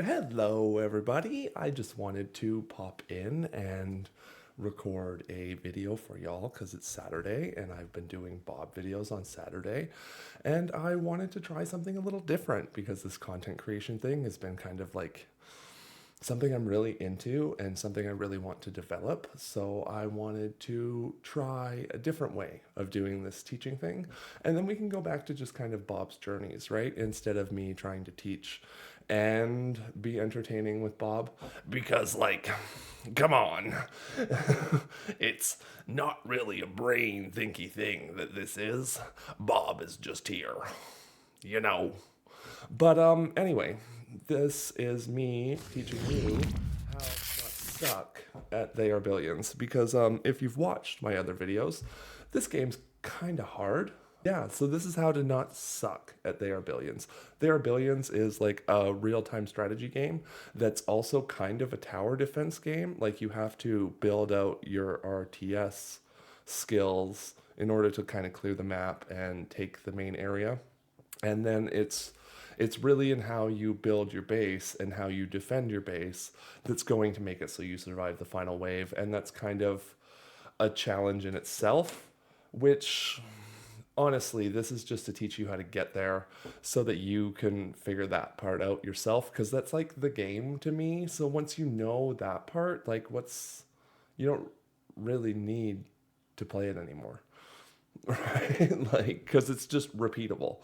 Hello, everybody. I just wanted to pop in and record a video for y'all because it's Saturday and I've been doing Bob videos on Saturday. And I wanted to try something a little different because this content creation thing has been kind of like something I'm really into and something I really want to develop. So I wanted to try a different way of doing this teaching thing. And then we can go back to just kind of Bob's journeys, right? Instead of me trying to teach and be entertaining with Bob. Because, like, come on. It's not really a brain thinky thing that this is. Bob is just here, you know. But anyway, this is me teaching you how to not suck at They Are Billions. Because if you've watched my other videos, this game's kind of hard. Yeah, so this is how to not suck at They Are Billions. They Are Billions is like a real-time strategy game that's also kind of a tower defense game. Like you have to build out your RTS skills in order to kind of clear the map and take the main area. And then it's really in how you build your base and how you defend your base that's going to make it so you survive the final wave. And that's kind of a challenge in itself, which honestly, this is just to teach you how to get there so that you can figure that part out yourself because that's like the game to me. So once you know that part, like you don't really need to play it anymore. Right? Like, because it's just repeatable.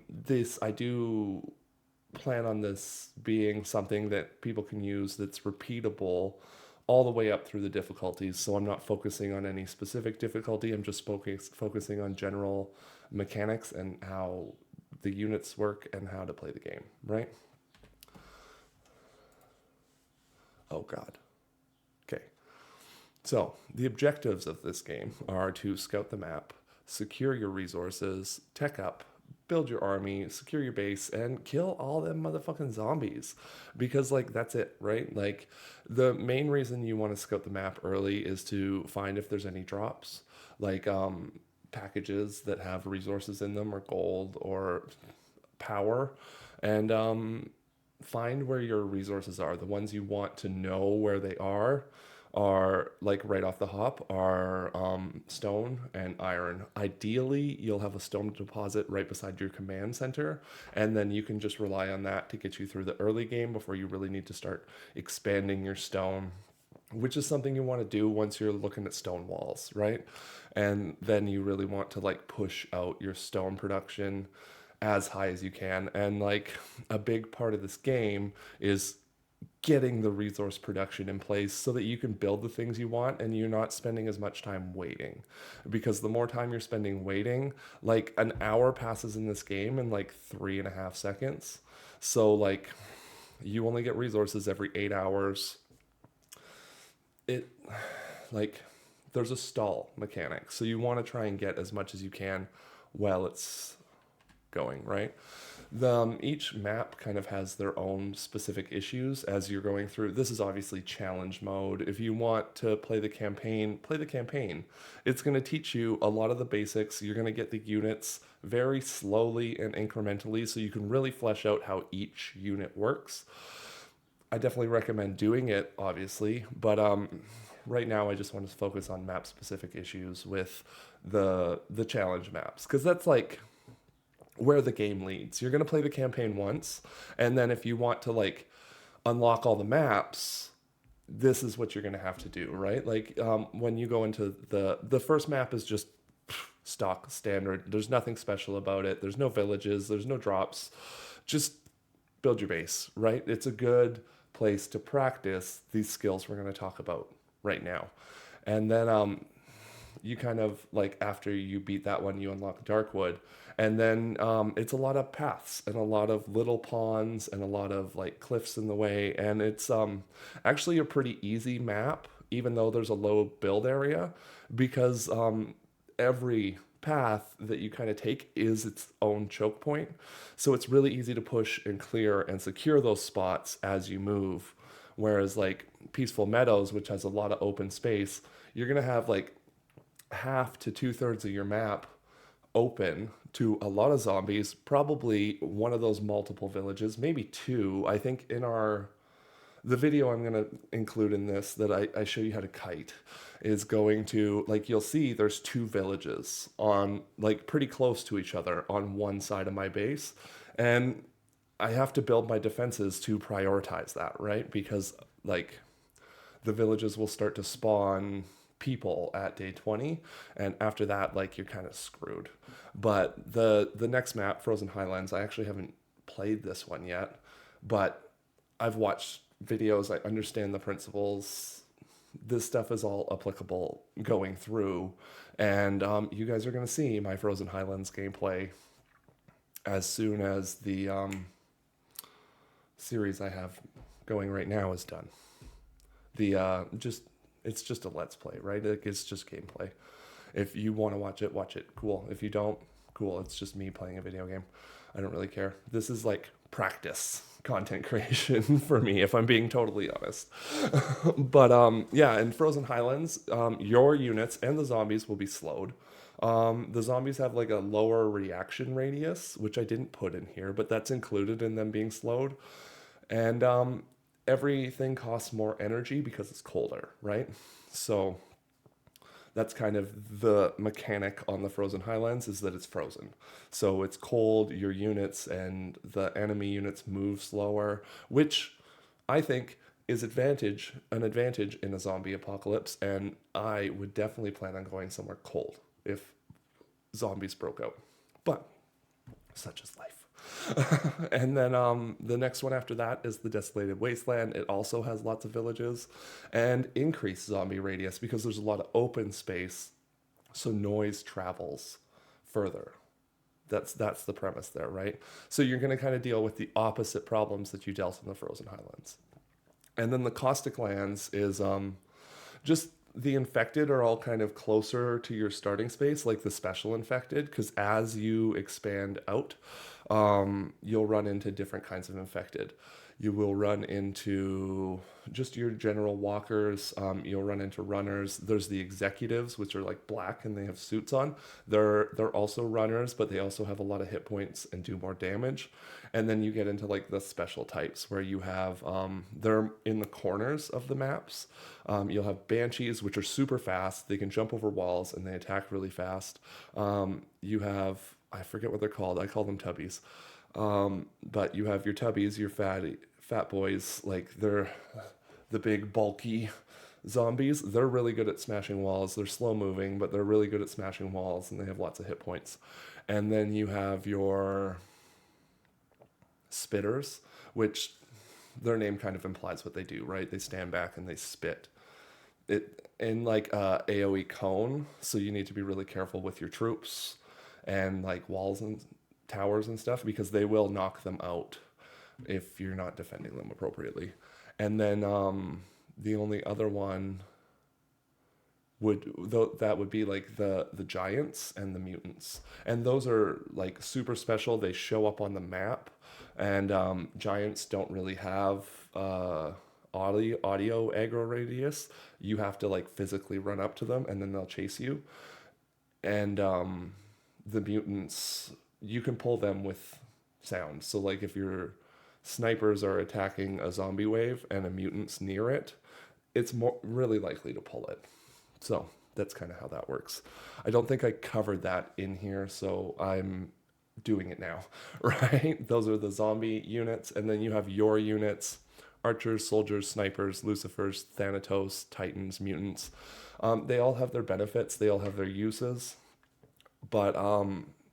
This, I do plan on this being something that people can use that's repeatable all the way up through the difficulties. So I'm not focusing on any specific difficulty. I'm just focusing on general mechanics and how the units work and how to play the game, right? Oh, God. Okay. So, the objectives of this game are to scout the map, secure your resources, tech up, build your army, secure your base, and kill all them motherfucking zombies. Because, like, that's it, right? Like, the main reason you want to scout the map early is to find if there's any drops. Like, packages that have resources in them, or gold, or power. And, find where your resources are. The ones you want to know where they are like right off the hop are stone and iron. Ideally, you'll have a stone deposit right beside your command center, and then you can just rely on that to get you through the early game before you really need to start expanding your stone, which is something you want to do once you're looking at stone walls, right? And then you really want to like push out your stone production as high as you can. And like a big part of this game is getting the resource production in place so that you can build the things you want and you're not spending as much time waiting. Because the more time you're spending waiting, like an hour passes in this game in like 3.5 seconds. So like you only get resources every 8 hours. It like there's a stall mechanic. So you want to try and get as much as you can while it's going, right? Each map kind of has their own specific issues as you're going through. This is obviously challenge mode. If you want to play the campaign, play the campaign. It's going to teach you a lot of the basics. You're going to get the units very slowly and incrementally so you can really flesh out how each unit works. I definitely recommend doing it, obviously, but right now I just want to focus on map specific issues with the challenge maps because that's like where the game leads. You're going to play the campaign once, and then if you want to like unlock all the maps, this is what you're going to have to do, right? Like when you go into the first map is just stock standard. There's nothing special about it. There's no villages, there's no drops. Just build your base, right? It's a good place to practice these skills we're going to talk about right now. And then you kind of like after you beat that one, you unlock Darkwood, and then it's a lot of paths and a lot of little ponds and a lot of like cliffs in the way, and it's actually a pretty easy map, even though there's a low build area, because every path that you kind of take is its own choke point, so it's really easy to push and clear and secure those spots as you move. Whereas like Peaceful Meadows, which has a lot of open space, you're gonna have like half to two-thirds of your map open to a lot of zombies, probably one of those multiple villages, maybe two. I think in the video I'm going to include in this that I show you how to kite is going to, like, you'll see there's two villages on, like, pretty close to each other on one side of my base. And I have to build my defenses to prioritize that, right? Because, like, the villages will start to spawn people at day 20, and after that, like, you're kind of screwed. But the next map, Frozen Highlands, I actually haven't played this one yet, but I've watched videos, I understand the principles. This stuff is all applicable going through, and you guys are going to see my Frozen Highlands gameplay as soon as the series I have going right now is done. The just it's just a let's play, right? Like, it's just gameplay. If you want to watch it. Cool. If you don't, cool. It's just me playing a video game. I don't really care. This is like practice content creation for me, if I'm being totally honest. But yeah, in Frozen Highlands, your units and the zombies will be slowed. The zombies have like a lower reaction radius, which I didn't put in here, but that's included in them being slowed. And everything costs more energy because it's colder, right? So that's kind of the mechanic on the Frozen Highlands, is that it's frozen. So it's cold, your units and the enemy units move slower, which I think is an advantage in a zombie apocalypse, and I would definitely plan on going somewhere cold if zombies broke out. But such is life. And then the next one after that is the Desolated Wasteland. It also has lots of villages and increased zombie radius because there's a lot of open space, so noise travels further. That's the premise there, right? So you're going to kind of deal with the opposite problems that you dealt in the Frozen Highlands. And then the Caustic Lands is just the infected are all kind of closer to your starting space, like the special infected, because as you expand out, you'll run into different kinds of infected. You will run into just your general walkers. You'll run into runners. There's the executives, which are like black and they have suits on. They're also runners, but they also have a lot of hit points and do more damage. And then you get into like the special types where you have they're in the corners of the maps. You'll have banshees, which are super fast. They can jump over walls and they attack really fast. You have, I forget what they're called. I call them tubbies. But you have your tubbies, your fat boys, like they're the big bulky zombies. They're really good at smashing walls. They're slow moving, but they're really good at smashing walls and they have lots of hit points. And then you have your spitters, which their name kind of implies what they do, right? They stand back and they spit. It in like AoE cone, so you need to be really careful with your troops and like walls and towers and stuff because they will knock them out if you're not defending them appropriately. And then the only other one that would be like the giants and the mutants, and those are like super special. They show up on the map, and giants don't really have audio aggro radius. You have to like physically run up to them and then they'll chase you. And the mutants, you can pull them with sound. So like if your snipers are attacking a zombie wave and a mutant's near it, it's more really likely to pull it. So that's kind of how that works. I don't think I covered that in here, so I'm doing it now, right? Those are the zombie units, and then you have your units: archers, soldiers, snipers, lucifers, thanatos, titans, mutants. They all have their benefits, they all have their uses, but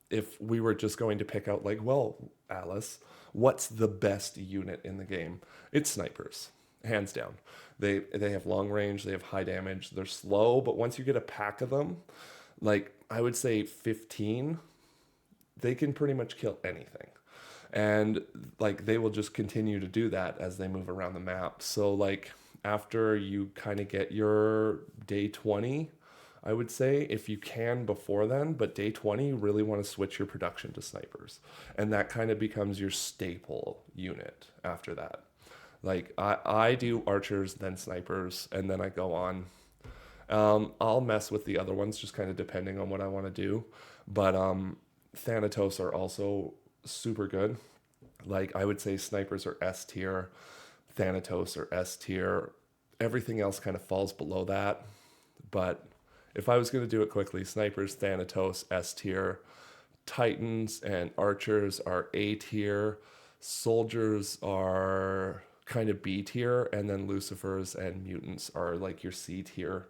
if we were just going to pick out like, well, Alice, what's the best unit in the game? It's snipers, hands down. They have long range, they have high damage, they're slow, but once you get a pack of them, like I would say 15, they can pretty much kill anything. And like they will just continue to do that as they move around the map. So like after you kind of get your day 20, I would say, if you can before then, but day 20, you really want to switch your production to snipers. And that kind of becomes your staple unit after that. Like I do archers, then snipers, and then I go on. I'll mess with the other ones just kind of depending on what I want to do. But Thanatos are also super good. Like I would say snipers are S tier, Thanatos are S tier. Everything else kind of falls below that. But if I was going to do it quickly, snipers, Thanatos, S tier, Titans and archers are A tier, soldiers are kind of B tier, and then Lucifers and mutants are like your C tier.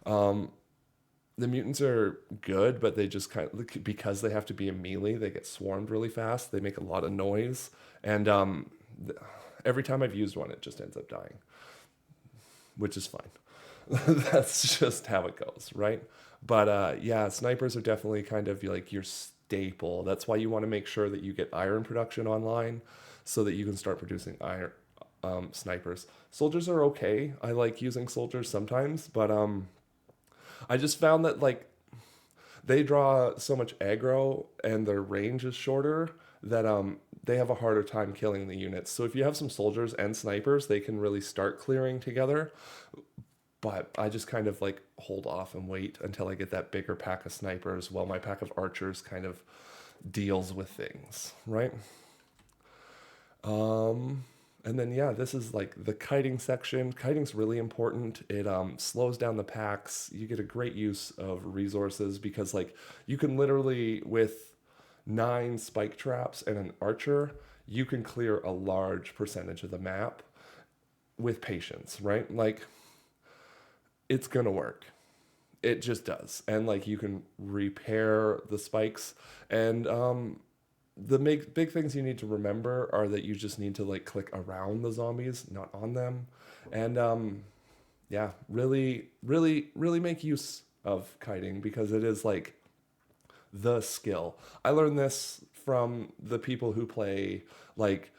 The mutants are good, but they just kind of, because they have to be a melee, they get swarmed really fast. They make a lot of noise, and every time I've used one, it just ends up dying, which is fine. That's just how it goes, right? But yeah, snipers are definitely kind of like your staple. That's why you want to make sure that you get iron production online, so that you can start producing iron snipers. Soldiers are okay. I like using soldiers sometimes, but I just found that like they draw so much aggro and their range is shorter that they have a harder time killing the units. So if you have some soldiers and snipers, they can really start clearing together. But I just kind of like hold off and wait until I get that bigger pack of snipers while my pack of archers kind of deals with things, right? And then yeah, this is like the kiting section. Kiting's really important. It slows down the packs. You get a great use of resources because like you can literally with 9 spike traps and an archer, you can clear a large percentage of the map with patience, right? Like it's gonna work. It just does. And like you can repair the spikes and the big things you need to remember are that you just need to like click around the zombies, not on them. And yeah, really make use of kiting because it is like the skill. I learned this from the people who play like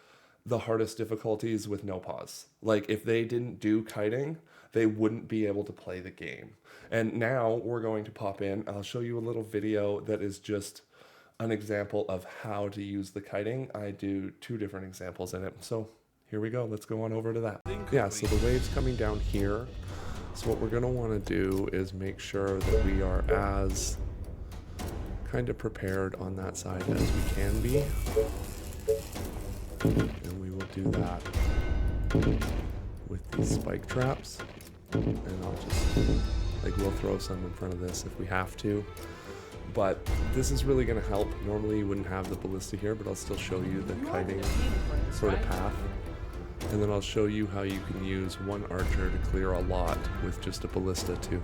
the hardest difficulties with no pause. Like if they didn't do kiting, they wouldn't be able to play the game. And now we're going to pop in. I'll show you a little video that is just an example of how to use the kiting. I do 2 different examples in it. So here we go. Let's go on over to that. Yeah, so the wave's coming down here. So what we're going to want to do is make sure that we are as kind of prepared on that side as we can be. And we will do that with these spike traps. And I'll just, like, we'll throw some in front of this if we have to. But this is really going to help. Normally you wouldn't have the ballista here, but I'll still show you the kiting sort of path. And then I'll show you how you can use one archer to clear a lot with just a ballista too.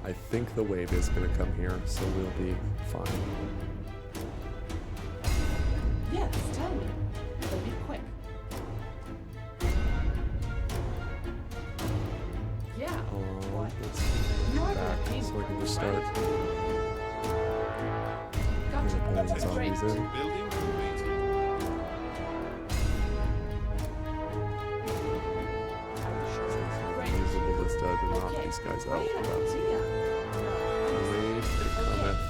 I think the wave is going to come here, so we'll be fine. Yes, tell me. But be quick. Yeah. What? Let's You're back gonna pay so I can for just it, start right? pulling Gotcha. zombies Great. in. Building completed. Great. Use the ballista to knock Okay. these guys out. Great But idea. wave, it cometh.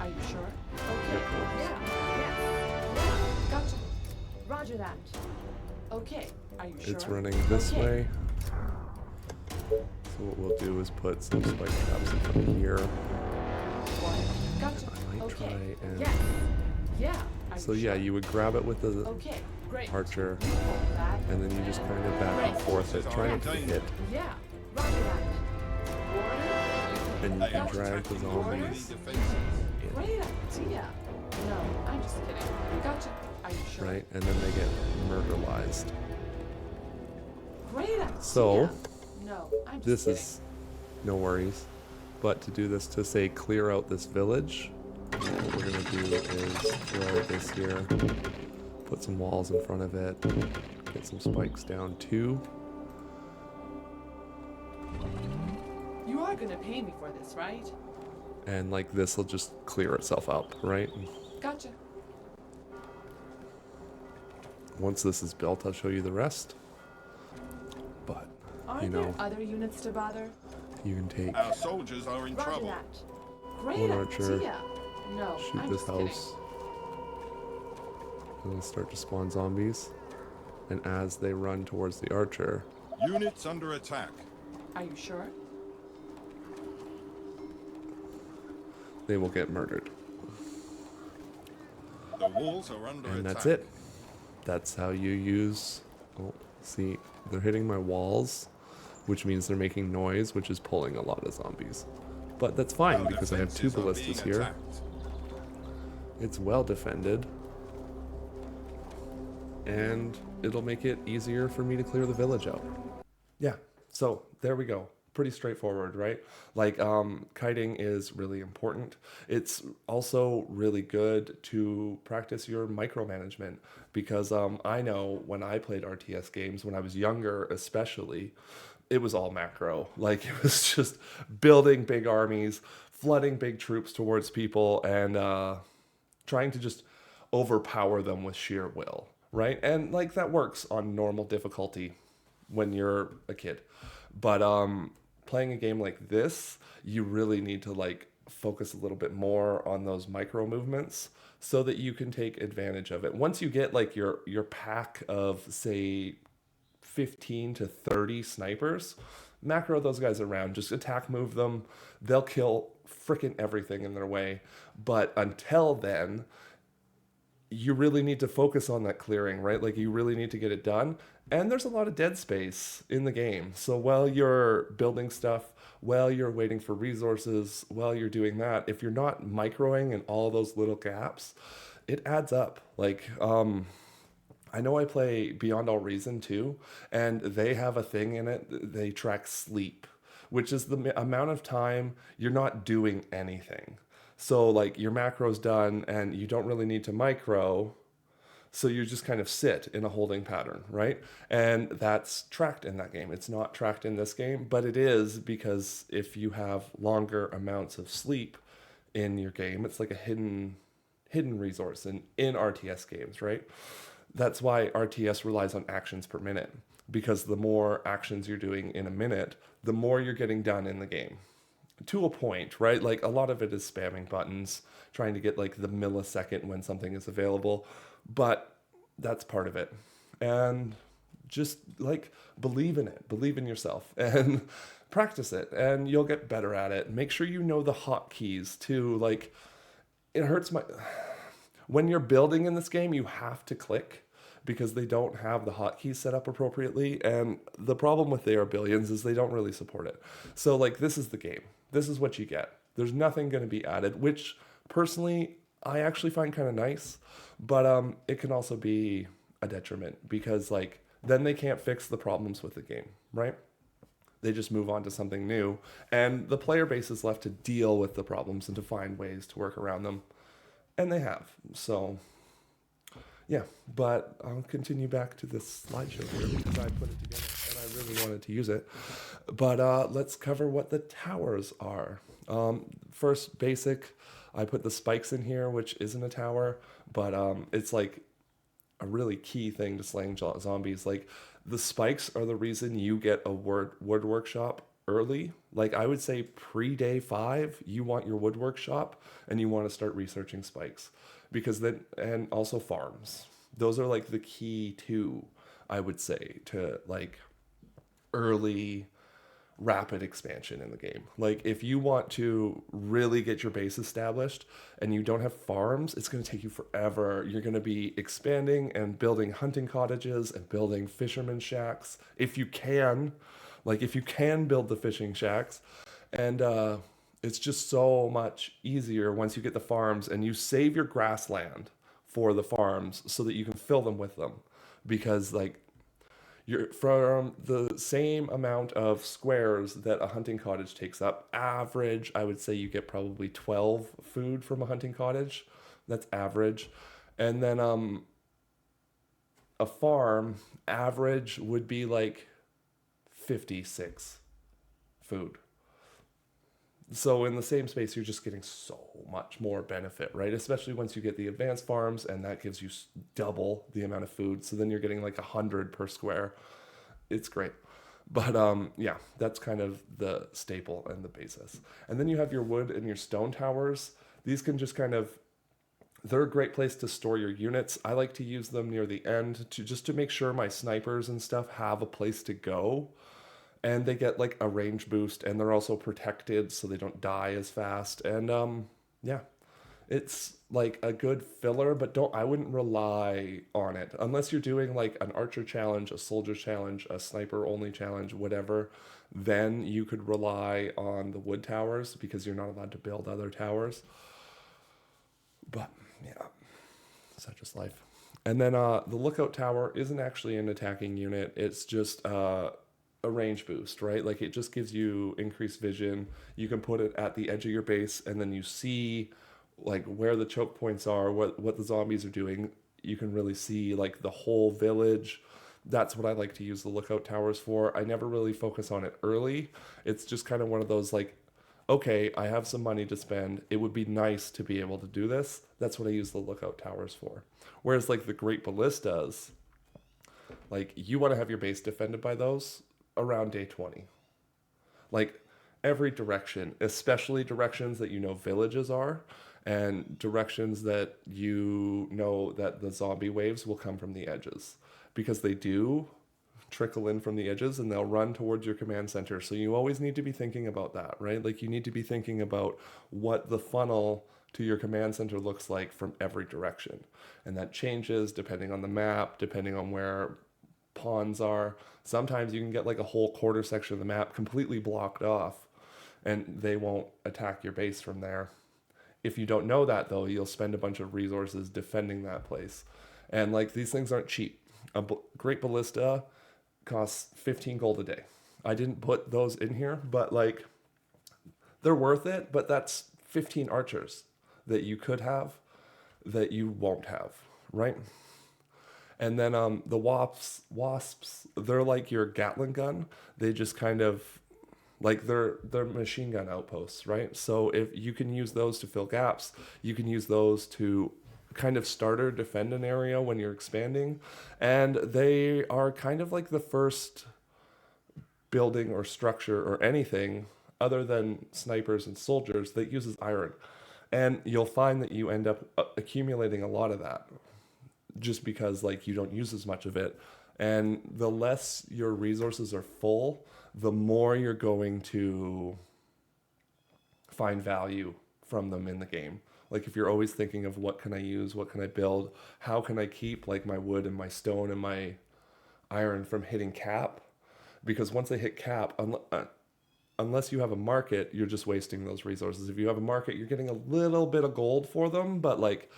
Are you sure? Here Okay. it comes. Yeah. Yes. Yeah. Gotcha. Roger that. Okay. Are you sure? It's running this Okay. way. So what we'll do is put some spike traps in front of here. What? Gotcha. I might Okay. try and- Yes. Yeah. Are So you yeah, sure? you would grab it with the Okay. Great. archer, That. and then you just kind of back and forth it, try not to get hit. Yeah. Roger that. Order. And you can Gotcha. drag the Enemy zombies defenses. in, Great idea. No, I'm just kidding. Gotcha. Are you sure? right? And then they get murderized. Great idea. So, no, I'm just This kidding. is no worries. But to do this, to say clear out this village, what we're gonna do is throw this here, put some walls in front of it, get some spikes down too. You are gonna pay me for this, right? And like this will just clear itself up, right? Gotcha. Once this is built, I'll show you the rest. But, Aren't you know, there other units to bother? you can take Our soldiers are in Roger trouble. that. Great one archer, idea. No, shoot I'm this just kidding. house, and it'll start to spawn zombies. And as they run towards the archer, Units under attack. Are you sure? they will get murdered. The walls are under And attack. that's it. That's how you use... Oh, see, they're hitting my walls, which means they're making noise, which is pulling a lot of zombies. But that's fine, Our because I have 2 defenses are ballistas being here. attacked. It's well defended. And it'll make it easier for me to clear the village out. Yeah, so there we go. Pretty straightforward, right? Like, kiting is really important. It's also really good to practice your micromanagement because I know when I played RTS games, when I was younger especially, it was all macro. Like, it was just building big armies, flooding big troops towards people, and trying to just overpower them with sheer will, right? And like that works on normal difficulty when you're a kid. But playing a game like this, you really need to like focus a little bit more on those micro movements so that you can take advantage of it. Once you get like your pack of say 15 to 30 snipers, macro those guys around, just attack move them. They'll kill freaking everything in their way. But until then, you really need to focus on that clearing, right? Like you really need to get it done. And there's a lot of dead space in the game. So while you're building stuff, while you're waiting for resources, while you're doing that, if you're not microing in all those little gaps, it adds up. Like, I know I play Beyond All Reason too, and they have a thing in it. They track sleep, which is the amount of time you're not doing anything. So like your macro's done and you don't really need to micro. So you just kind of sit in a holding pattern, right? And that's tracked in that game. It's not tracked in this game, but it is because if you have longer amounts of sleep in your game, it's like a hidden resource in RTS games, right? That's why RTS relies on actions per minute, because the more actions you're doing in a minute, the more you're getting done in the game. To a point, right? Like a lot of it is spamming buttons, trying to get like the millisecond when something is available, but that's part of it. And just like believe in it, believe in yourself and practice it and you'll get better at it. Make sure you know the hotkeys too. Like it hurts my when you're building in this game, you have to click because they don't have the hotkeys set up appropriately. And the problem with They Are Billions is they don't really support it. So like this is the game. This is what you get. There's nothing going to be added, which personally I actually find kind of nice, but it can also be a detriment because like then they can't fix the problems with the game, right? They just move on to something new, and the player base is left to deal with the problems and to find ways to work around them, and they have. So yeah, but I'll continue back to this slideshow here because I put it together and I really wanted to use it. But let's cover what the towers are. First, basic, I put the spikes in here, which isn't a tower, but it's like a really key thing to slaying zombies. Like the spikes are the reason you get a wood workshop early. Like I would say pre-day 5, you want your wood workshop and you want to start researching spikes because then, and also farms. Those are like the key two, I would say, to like early rapid expansion in the game. Like if you want to really get your base established and you don't have farms, it's going to take you forever. You're going to be expanding and building hunting cottages and building fisherman shacks if you can. Like if you can build the fishing shacks, and it's just so much easier once you get the farms and you save your grassland for the farms so that you can fill them with them, because like you're from the same amount of squares that a hunting cottage takes up. Average, I would say you get probably 12 food from a hunting cottage. That's average. And then a farm, average would be like 56 food. So in the same space, you're just getting so much more benefit, right? Especially once you get the advanced farms, and that gives you double the amount of food. So then you're getting like 100 per square. It's great. But yeah, that's kind of the staple and the basis. And then you have your wood and your stone towers. These can just kind of, they're a great place to store your units. I like to use them near the end to just to make sure my snipers and stuff have a place to go. And they get like a range boost, and they're also protected so they don't die as fast. And Yeah. It's like a good filler, but I wouldn't rely on it unless you're doing like an archer challenge, a soldier challenge, a sniper only challenge, whatever. Then you could rely on the wood towers because you're not allowed to build other towers. But yeah, such is life. And then the lookout tower isn't actually an attacking unit. It's just a range boost, right? Like it just gives you increased vision. You can put it at the edge of your base, and then you see like where the choke points are, what the zombies are doing. You can really see like the whole village. That's what I like to use the lookout towers for. I never really focus on it early. It's just kind of one of those like, okay, I have some money to spend. It would be nice to be able to do this. That's what I use the lookout towers for. Whereas like the Great Ballistas, like you want to have your base defended by those around day 20. Like every direction, especially directions that you know villages are, and directions that you know that the zombie waves will come from the edges. Because they do trickle in from the edges and they'll run towards your command center. So you always need to be thinking about that, right? Like you need to be thinking about what the funnel to your command center looks like from every direction. And that changes depending on the map, depending on where pawns are. Sometimes you can get like a whole quarter section of the map completely blocked off and they won't attack your base from there. If you don't know that though, you'll spend a bunch of resources defending that place. And like these things aren't cheap. Great Ballista costs 15 gold a day. I didn't put those in here, but like they're worth it, but that's 15 archers that you could have that you won't have, right? And then the wasps, they're like your Gatling gun. They just kind of like they're machine gun outposts, right? So if you can use those to fill gaps, you can use those to kind of starter defend an area when you're expanding, and they are kind of like the first building or structure or anything other than snipers and soldiers that uses iron. And you'll find that you end up accumulating a lot of that just because like you don't use as much of it. And the less your resources are full, the more you're going to find value from them in the game. Like if you're always thinking of what can I use, what can I build, how can I keep like my wood and my stone and my iron from hitting cap, because once they hit cap, unless you have a market, you're just wasting those resources. If you have a market, you're getting a little bit of gold for them, but like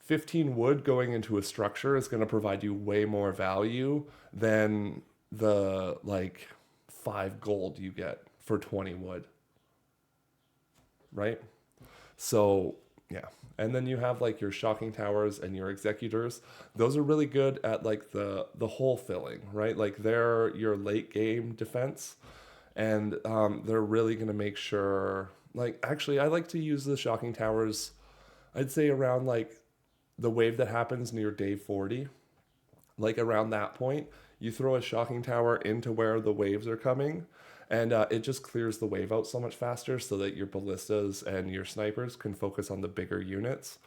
15 wood going into a structure is going to provide you way more value than the like 5 gold you get for 20 wood, right? So yeah. And then you have like your shocking towers and your executors. Those are really good at like the hole filling, right? Like they're your late game defense, and they're really gonna make sure. Like actually, I like to use the shocking towers. I'd say around like the wave that happens near day 40, like around that point, you throw a shocking tower into where the waves are coming, and it just clears the wave out so much faster so that your ballistas and your snipers can focus on the bigger units.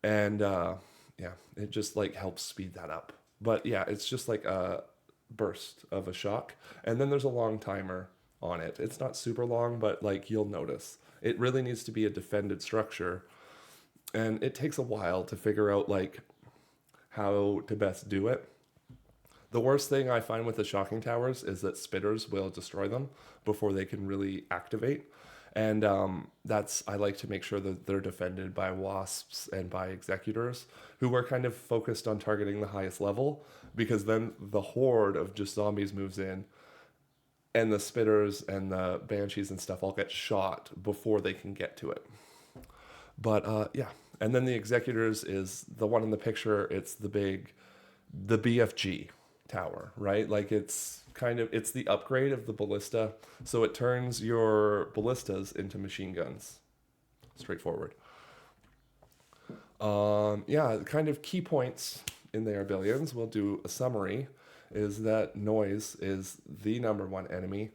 And yeah, it just like helps speed that up. But yeah, it's just like a burst of a shock. And then there's a long timer on it. It's not super long, but like you'll notice. It really needs to be a defended structure. And it takes a while to figure out like how to best do it. The worst thing I find with the shocking towers is that spitters will destroy them before they can really activate. And that's, I like to make sure that they're defended by wasps and by executors who are kind of focused on targeting the highest level, because then the horde of just zombies moves in and the spitters and the banshees and stuff all get shot before they can get to it. But yeah, and then the executors is the one in the picture. It's the BFG tower, right? Like it's the upgrade of the ballista, so it turns your ballistas into machine guns. Straightforward. Yeah, kind of key points in the Arbillions. We'll do a summary. Is that noise is the number one enemy.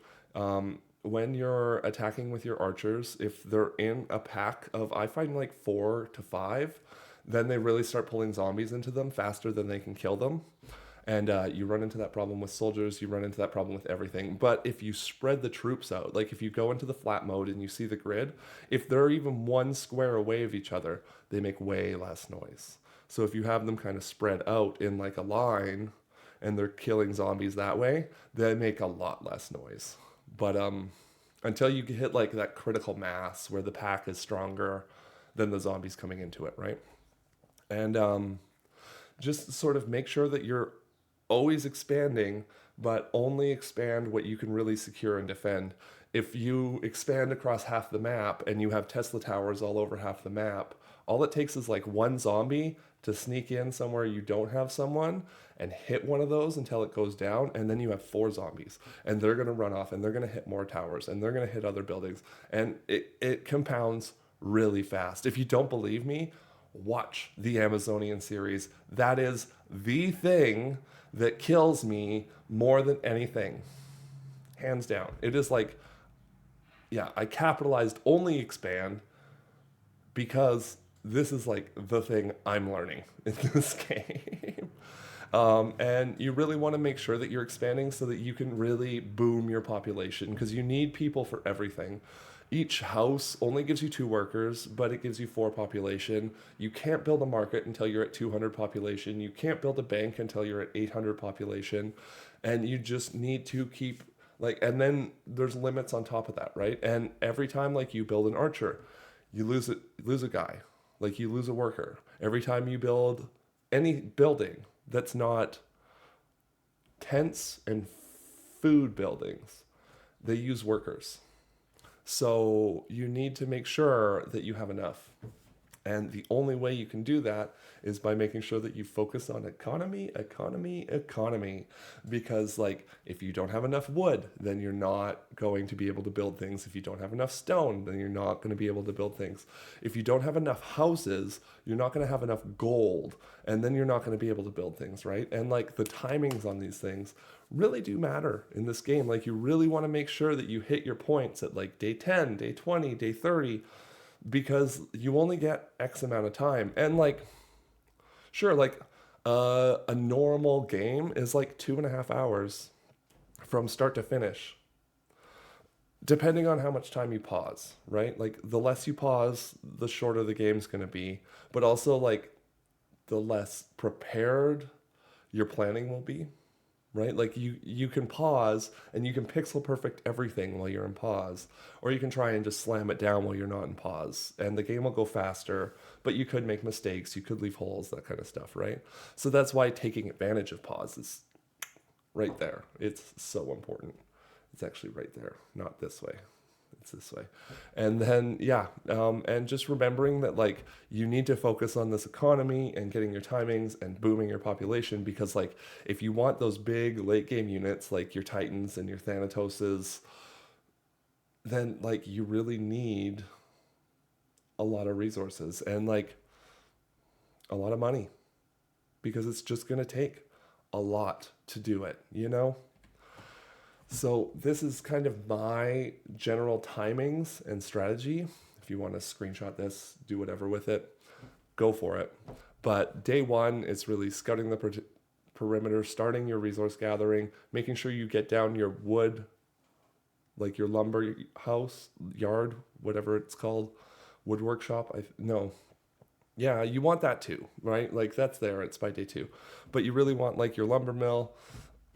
When you're attacking with your archers, if they're in a pack of, I find like 4 to 5, then they really start pulling zombies into them faster than they can kill them. And you run into that problem with soldiers, you run into that problem with everything. But if you spread the troops out, like if you go into the flat mode and you see the grid, if they're even one square away of each other, they make way less noise. So if you have them kind of spread out in like a line and they're killing zombies that way, they make a lot less noise. But until you hit like that critical mass where the pack is stronger than the zombies coming into it, right? And just sort of make sure that you're always expanding, but only expand what you can really secure and defend. If you expand across half the map and you have Tesla towers all over half the map, all it takes is like one zombie to sneak in somewhere you don't have someone and hit one of those until it goes down, and then you have 4 zombies and they're going to run off and they're going to hit more towers and they're going to hit other buildings, and it compounds really fast. If you don't believe me, watch the Amazonian series. That is the thing that kills me more than anything, hands down. It is like, yeah, I capitalized only expand because this is like the thing I'm learning in this game. And you really want to make sure that you're expanding so that you can really boom your population, because you need people for everything. Each house only gives you 2 workers, but it gives you 4 population. You can't build a market until you're at 200 population. You can't build a bank until you're at 800 population. And you just need to keep like, and then there's limits on top of that, right? And every time like you build an archer, you lose a guy, like you lose a worker. Every time you build any building that's not tents and food buildings, they use workers. So you need to make sure that you have enough. And the only way you can do that is by making sure that you focus on economy. Because like if you don't have enough wood, then you're not going to be able to build things. If you don't have enough stone, then you're not going to be able to build things. If you don't have enough houses, you're not going to have enough gold, and then you're not going to be able to build things, right? And like the timings on these things really do matter in this game. Like you really want to make sure that you hit your points at like day 10, day 20, day 30, because you only get X amount of time. And like, sure, like a normal game is like 2.5 hours from start to finish, depending on how much time you pause, right? Like the less you pause, the shorter the game's going to be, but also like the less prepared your planning will be, right? Like you can pause and you can pixel perfect everything while you're in pause, or you can try and just slam it down while you're not in pause, and the game will go faster, but you could make mistakes, you could leave holes, that kind of stuff, right? So that's why taking advantage of pause is right there. It's so important. It's actually right there, not this way. It's this way. And then, yeah, and just remembering that, like, you need to focus on this economy and getting your timings and booming your population, because, like, if you want those big late game units, like your Titans and your Thanatoses, then, like, you really need a lot of resources and, like, a lot of money, because it's just going to take a lot to do it, you know? So this is kind of my general timings and strategy. If you want to screenshot this, do whatever with it, go for it. But day 1 is really scouting the perimeter, starting your resource gathering, making sure you get down your wood, like your lumber house, yard, whatever it's called, wood workshop. Yeah, you want that too, right? Like that's there, it's by day 2. But you really want like your lumber mill.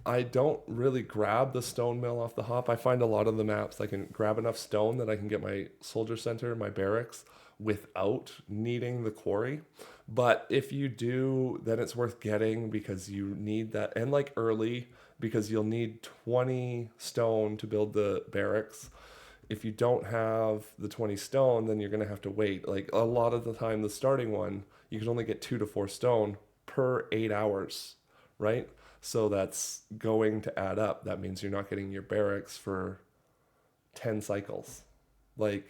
I don't really grab the stone mill off the hop. I find a lot of the maps I can grab enough stone that I can get my soldier center, my barracks, without needing the quarry. But if you do, then it's worth getting, because you need that, and like early, because you'll need 20 stone to build the barracks. If you don't have the 20 stone, then you're going to have to wait. Like a lot of the time, the starting one, you can only get 2 to 4 stone per 8 hours, right? So that's going to add up. That means you're not getting your barracks for 10 cycles. Like,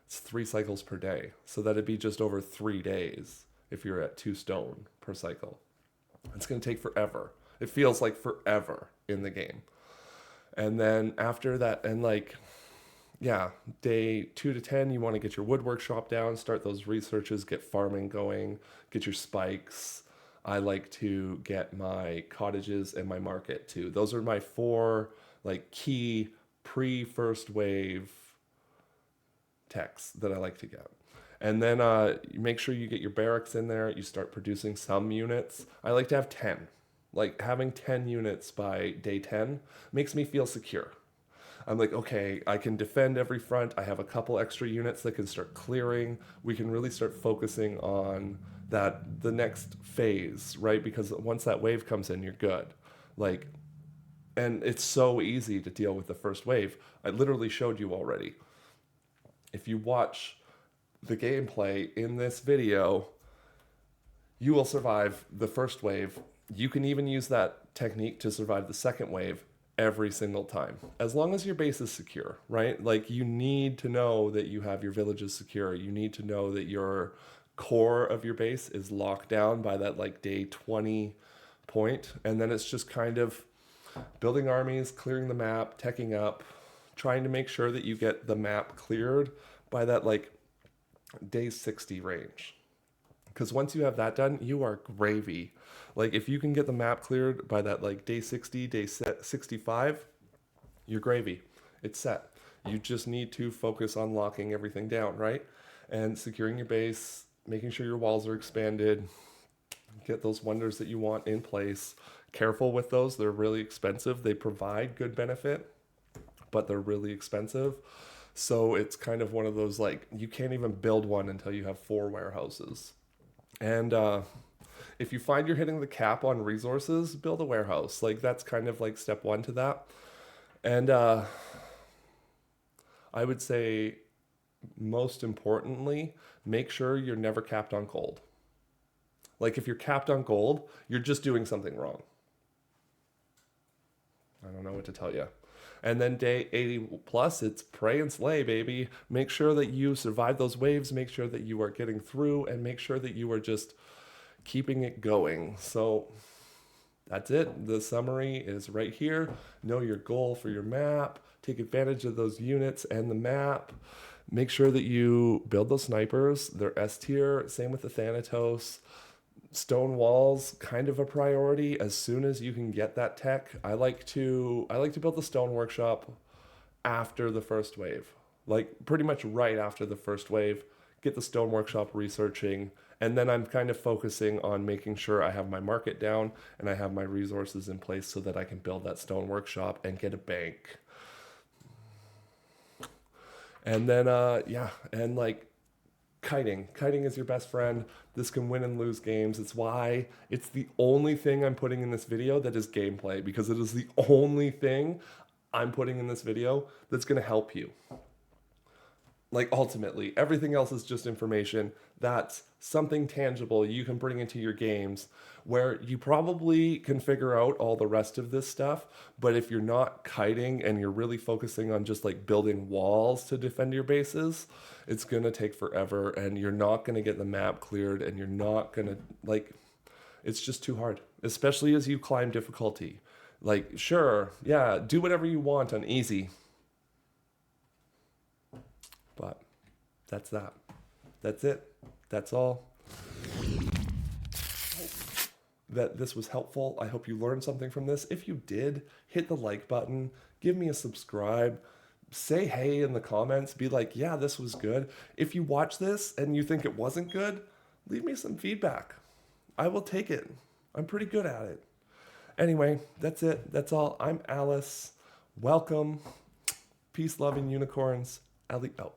it's 3 cycles per day. So that'd be just over 3 days if you're at 2 stone per cycle. It's going to take forever. It feels like forever in the game. And then after that, and like, yeah, day 2 to 10, you want to get your wood workshop down, start those researches, get farming going, get your spikes. I like to get my cottages and my market too. Those are my four like key pre-first wave techs that I like to get. And then you make sure you get your barracks in there. You start producing some units. I like to have 10. Like having 10 units by day 10 makes me feel secure. I'm like, okay, I can defend every front. I have a couple extra units that can start clearing. We can really start focusing on the next phase, right? Because once that wave comes in, you're good. Like, and it's so easy to deal with the first wave. I literally showed you already. If you watch the gameplay in this video, you will survive the first wave. You can even use that technique to survive the second wave every single time, as long as your base is secure, right? Like you need to know that you have your villages secure. You need to know that your core of your base is locked down by that like day 20 point. And then it's just kind of building armies, clearing the map, teching up, trying to make sure that you get the map cleared by that like day 60 range. Because once you have that done, you are gravy. Like if you can get the map cleared by that like day 60, day 65, you're gravy. It's set. You just need to focus on locking everything down, right? And securing your base, making sure your walls are expanded, get those wonders that you want in place. Careful with those. They're really expensive. They provide good benefit, but they're really expensive. So it's kind of one of those like you can't even build one until you have 4 warehouses. And if you find you're hitting the cap on resources, build a warehouse. Like that's kind of like step 1 to that. And I would say most importantly, make sure you're never capped on gold. Like if you're capped on gold, you're just doing something wrong. I don't know what to tell you. And then day 80 plus, it's pray and slay, baby. Make sure that you survive those waves. Make sure that you are getting through and make sure that you are just keeping it going. So that's it. The summary is right here. Know your goal for your map. Take advantage of those units and the map. Make sure that you build those snipers. They're S tier. Same with the Thanatos. Stone walls, kind of a priority as soon as you can get that tech. I like to build the stone workshop after the first wave. Like pretty much right after the first wave, get the stone workshop researching, and then I'm kind of focusing on making sure I have my market down and I have my resources in place so that I can build that stone workshop and get a bank. And then and like kiting is your best friend. This can win and lose games. It's why it's the only thing I'm putting in this video that is gameplay, because it is the only thing I'm putting in this video that's going to help you. Like ultimately, everything else is just information. That's something tangible you can bring into your games, where you probably can figure out all the rest of this stuff. But if you're not kiting and you're really focusing on just like building walls to defend your bases, it's going to take forever and you're not going to get the map cleared, and you're not going to like, it's just too hard, especially as you climb difficulty. Like, sure, yeah, do whatever you want on easy. But that's that. That's it. That's all. That this was helpful. I hope you learned something from this. If you did, hit the like button, give me a subscribe, say hey in the comments, be like, yeah, this was good. If you watch this and you think it wasn't good, leave me some feedback. I will take it. I'm pretty good at it. Anyway, that's it. That's all. I'm Alice. Welcome. Peace, love, and unicorns. Ellie out.